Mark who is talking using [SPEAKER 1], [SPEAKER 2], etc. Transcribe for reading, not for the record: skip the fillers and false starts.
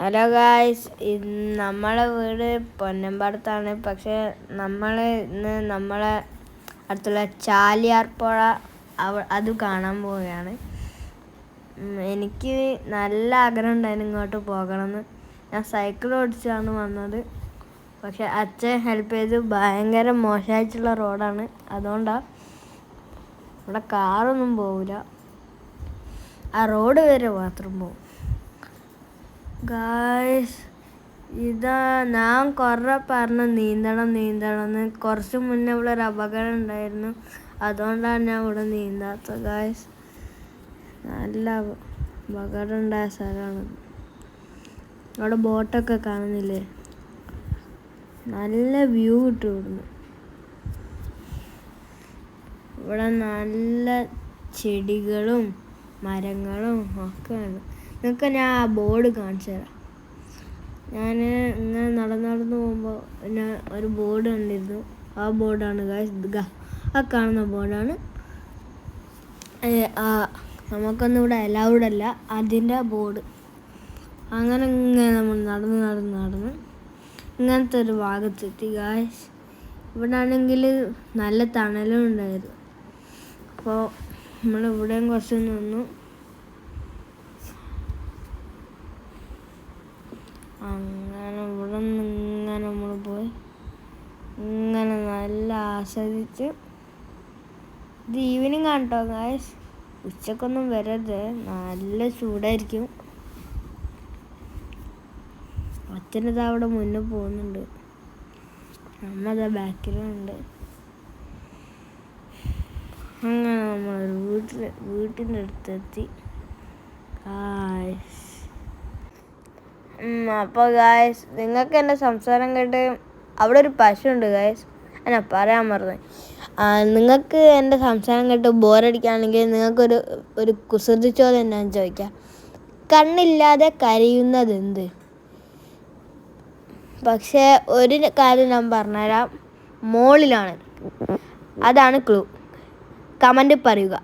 [SPEAKER 1] Hello guys, നമ്മളെ വീട് പൊന്നമ്പാടത്താണ്. പക്ഷെ ഇന്ന് നമ്മളെ അടുത്തുള്ള ചാലിയാർ പുഴ അത് കാണാൻ പോവുകയാണ്. എനിക്ക് നല്ല ആഗ്രഹം ഉണ്ടായിരുന്നു ഇങ്ങോട്ട് പോകണമെന്ന്. ഞാൻ സൈക്കിൾ ഓടിച്ചാണ് വന്നത്. പക്ഷെ അച്ഛൻ ഹെൽപ്പ് ചെയ്ത്. ഭയങ്കര മോശമായിട്ടുള്ള റോഡാണ്. അതുകൊണ്ടാണ് ഇവിടെ കാറൊന്നും പോവില്ല. ആ റോഡ് വരെ മാത്രം പോകും. ഗായ്സ്, ഇതാ ഞാൻ കുറേ പറഞ്ഞു നീന്തണം. കുറച്ച് മുന്നേ ഇവിടെ ഒരു അപകടം ഉണ്ടായിരുന്നു. അതുകൊണ്ടാണ് ഞാൻ ഇവിടെ നീന്താത്തത്. ഗായ്സ്, നല്ല അപകടം ഉണ്ടായ സ്ഥലമാണ്. അവിടെ ബോട്ടൊക്കെ കാണുന്നില്ലേ? നല്ല വ്യൂ കിട്ടും ഇവിടുന്ന്. ഇവിടെ നല്ല ചെടികളും മരങ്ങളും ഒക്കെ ഉണ്ട്. നിങ്ങൾക്ക് ഞാൻ ആ ബോർഡ് കാണിച്ചു തരാം. ഞാൻ ഇങ്ങനെ നടന്നു പോകുമ്പോൾ ഞാൻ ഒരു ബോർഡ് കണ്ടിരുന്നു. ആ ബോർഡാണ് ഗായ്സ്. ആ കാണുന്ന ബോർഡാണ്. നമുക്കൊന്നും ഇവിടെ അലൗഡ് അല്ല, അതിൻ്റെ ബോർഡ്. അങ്ങനെ നമ്മൾ നടന്ന് ഇങ്ങനത്തെ ഒരു ഭാഗത്തെത്തി ഗായ്സ്. ഇവിടെ ആണെങ്കിൽ നല്ല തണലും ഉണ്ടായിരുന്നു. അപ്പോൾ നമ്മളിവിടെയും കുറച്ച് നിന്നു. അങ്ങനെ ഇവിടെ നിന്ന് ഇങ്ങനെ നമ്മൾ പോയി ഇങ്ങനെ നല്ല ആസ്വദിച്ച്. ഇത് ഈവനിങ് ആണ് കേട്ടോ ഗായ്സ്. ഉച്ചക്കൊന്നും വരരുത്, നല്ല ചൂടായിരിക്കും. അച്ഛനത് അവിടെ മുന്നേ പോകുന്നുണ്ട്, അമ്മ ബാക്കിലുണ്ട്. അങ്ങനെ നമ്മളൊരു വീട്ടിൻ്റെ അടുത്തെത്തി ഗായ്സ്. അപ്പോൾ ഗായ്സ്, നിങ്ങൾക്ക് എൻ്റെ സംസാരം കേട്ട് അവിടെ ഒരു പശുണ്ട് ഗായ്സ്. ഞാൻ പറയാൻ മറന്നു. നിങ്ങൾക്ക് എൻ്റെ സംസാരം കേട്ട് ബോറടിക്കുകയാണെങ്കിൽ നിങ്ങൾക്കൊരു കുസൃതി ചോദ്യം ഞാൻ ചോദിക്കാം. കണ്ണില്ലാതെ കരയുന്നത് എന്ത്? പക്ഷേ ഒരു കാര്യം ഞാൻ പറഞ്ഞുതരാം, മോളിലാണ്. അതാണ് ക്ലൂ. കമൻറ്റ് പറയുക.